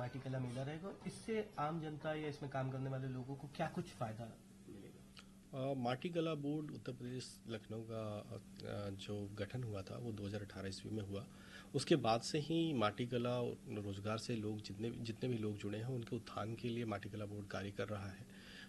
माटी कला मेला रहेगा, इससे आम जनता या इसमें काम करने वाले लोगों को क्या कुछ फायदा मिलेगा? माटी कला बोर्ड उत्तर प्रदेश लखनऊ का जो गठन हुआ था वो 2018 ईस्वी में हुआ। उसके बाद से ही माटी कला रोजगार से लोग जितने भी लोग जुड़े हैं उनके उत्थान के लिए माटी कला बोर्ड कार्य कर रहा है।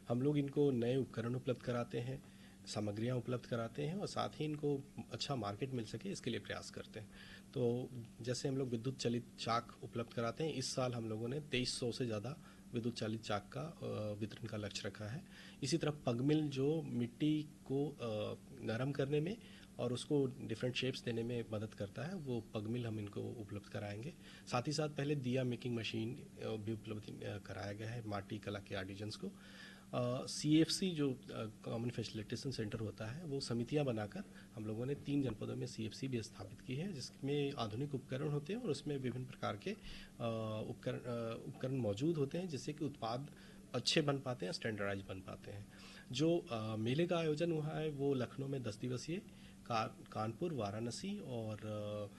हम लोग इनको नए उपकरण उपलब्ध कराते हैं, सामग्रियां उपलब्ध कराते हैं और साथ ही इनको अच्छा मार्केट मिल सके इसके लिए प्रयास करते हैं। तो जैसे हम लोग विद्युत चलित चाक उपलब्ध कराते हैं, इस साल हम लोगों ने 2300 से ज़्यादा विद्युत चालित चाक का वितरण का लक्ष्य रखा है। इसी तरह पगमिल जो मिट्टी को नरम करने में और उसको डिफरेंट शेप्स देने में मदद करता है, वो पगमिल हम इनको उपलब्ध कराएंगे। साथ ही साथ पहले दिया मेकिंग मशीन भी उपलब्ध कराया गया है माटी कला के आर्टिजन्स को। CFC जो कॉमन फैसिलिटेशन सेंटर होता है, वो समितियां बनाकर हम लोगों ने 3 जनपदों में CFC भी स्थापित की है, जिसमें आधुनिक उपकरण होते हैं और उसमें विभिन्न प्रकार के उपकरण मौजूद होते हैं, जिससे कि उत्पाद अच्छे बन पाते हैं, स्टैंडर्डाइज बन पाते हैं। जो मेले का आयोजन हुआ है वो लखनऊ में 10 दिवसीय, कानपुर, वाराणसी और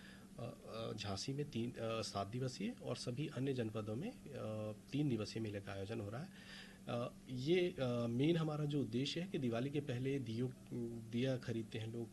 झांसी में 7 दिवसीय और सभी अन्य जनपदों में 3 दिवसीय मेले का आयोजन हो रहा है। ये मेन हमारा जो उद्देश्य है कि दिवाली के पहले दिया खरीदते हैं लोग,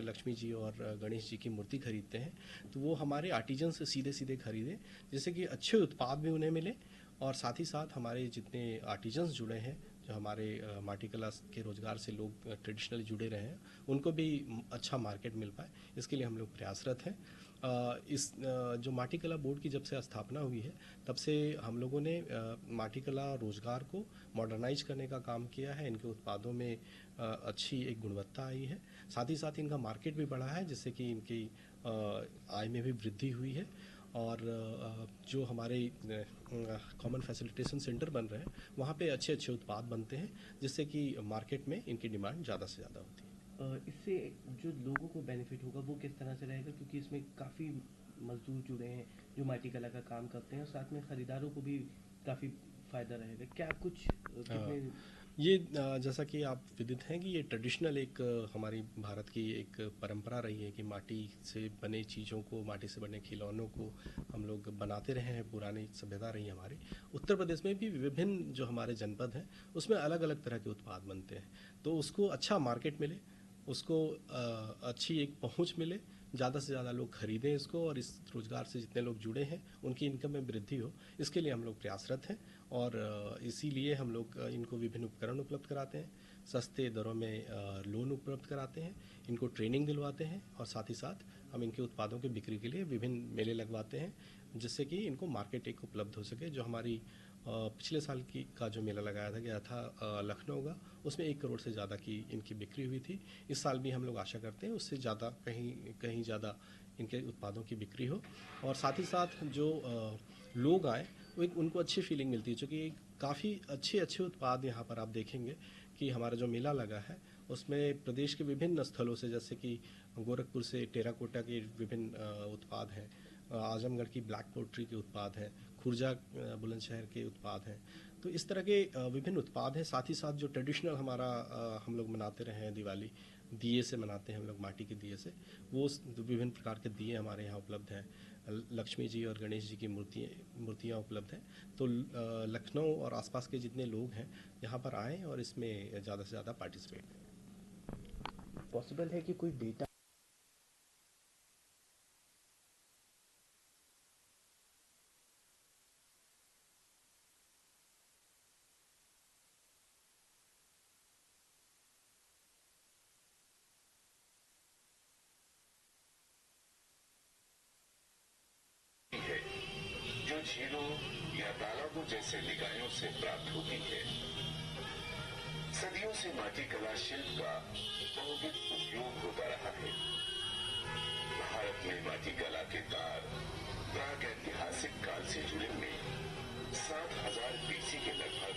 लक्ष्मी जी और गणेश जी की मूर्ति खरीदते हैं, तो वो हमारे आर्टिजन से सीधे सीधे खरीदें, जिससे कि अच्छे उत्पाद भी उन्हें मिले और साथ ही साथ हमारे जितने आर्टिजन्स जुड़े हैं, जो हमारे माटी कला के रोजगार से लोग ट्रेडिशनली जुड़े रहे हैं, उनको भी अच्छा मार्केट मिल पाए, इसके लिए हम लोग प्रयासरत हैं। जो माटी कला बोर्ड की जब से स्थापना हुई है तब से हम लोगों ने माटी कला रोजगार को मॉडर्नाइज करने का काम किया है। इनके उत्पादों में अच्छी एक गुणवत्ता आई है, साथ ही साथ इनका मार्केट भी बढ़ा है, जिससे कि इनकी आय में भी वृद्धि हुई है। और जो हमारे कॉमन फैसिलिटेशन सेंटर बन रहे हैं वहाँ पे अच्छे अच्छे उत्पाद बनते हैं, जिससे कि मार्केट में इनकी डिमांड ज़्यादा से ज़्यादा होती है। इससे जो लोगों को बेनिफिट होगा वो किस तरह से रहेगा, क्योंकि इसमें काफ़ी मजदूर जुड़े हैं जो माटी कला का काम करते हैं और साथ में ख़रीदारों को भी काफ़ी फ़ायदा रहेगा, क्या कुछ कितने? ये जैसा कि आप विदित हैं कि ये ट्रेडिशनल एक हमारी भारत की एक परंपरा रही है कि माटी से बने चीज़ों को, माटी से बने खिलौनों को हम लोग बनाते रहे हैं, पुरानी सभ्यता रही हमारी। उत्तर प्रदेश में भी विभिन्न जो हमारे जनपद हैं उसमें अलग अलग तरह के उत्पाद बनते हैं, तो उसको अच्छा मार्केट मिले, उसको अच्छी एक पहुंच मिले, ज़्यादा से ज़्यादा लोग खरीदें इसको और इस रोज़गार से जितने लोग जुड़े हैं उनकी इनकम में वृद्धि हो, इसके लिए हम लोग प्रयासरत हैं। और इसीलिए हम लोग इनको विभिन्न उपकरण उपलब्ध कराते हैं, सस्ते दरों में लोन उपलब्ध कराते हैं, इनको ट्रेनिंग दिलवाते हैं और साथ ही साथ हम इनके उत्पादों की बिक्री के लिए विभिन्न मेले लगवाते हैं, जिससे कि इनको मार्केट एक उपलब्ध हो सके। जो हमारी पिछले साल का जो मेला लगाया गया था लखनऊ का, उसमें 1 करोड़ से ज़्यादा की इनकी बिक्री हुई थी। इस साल भी हम लोग आशा करते हैं उससे ज़्यादा, कहीं ज़्यादा इनके उत्पादों की बिक्री हो और साथ ही साथ जो लोग आए वो उनको अच्छी फीलिंग मिलती है, क्योंकि काफ़ी अच्छे उत्पाद यहाँ पर आप देखेंगे कि हमारा जो मेला लगा है उसमें प्रदेश के विभिन्न स्थलों से, जैसे कि गोरखपुर से टेराकोटा के विभिन्न उत्पाद हैं, आजमगढ़ की ब्लैक पोट्री के उत्पाद हैं, खुर्जा बुलंदशहर के उत्पाद हैं। तो इस तरह के विभिन्न उत्पाद हैं। साथ ही साथ जो ट्रेडिशनल हमारा हम लोग मनाते रहे हैं दिवाली, दिए से मनाते हैं हम लोग, माटी के दिए से, वो विभिन्न प्रकार के दिए हमारे यहाँ उपलब्ध हैं। लक्ष्मी जी और गणेश जी की मूर्तियाँ उपलब्ध हैं। तो लखनऊ और आसपास के जितने लोग हैं यहाँ पर आएँ और इसमें ज़्यादा से ज़्यादा पार्टिसिपेट करें। पॉसिबल है कि कोई डेटा जो झीलों या तालाबों जैसे निकायों से प्राप्त होती है। सदियों से माटी कला शिल्प का बहुविध उपयोग होता रहा है। भारत में माटी कला के तार प्राग ऐतिहासिक काल से जुड़े हुए 7000 BC के लगभग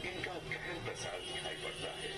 इनका गहन प्रसार दिखाई पड़ता है।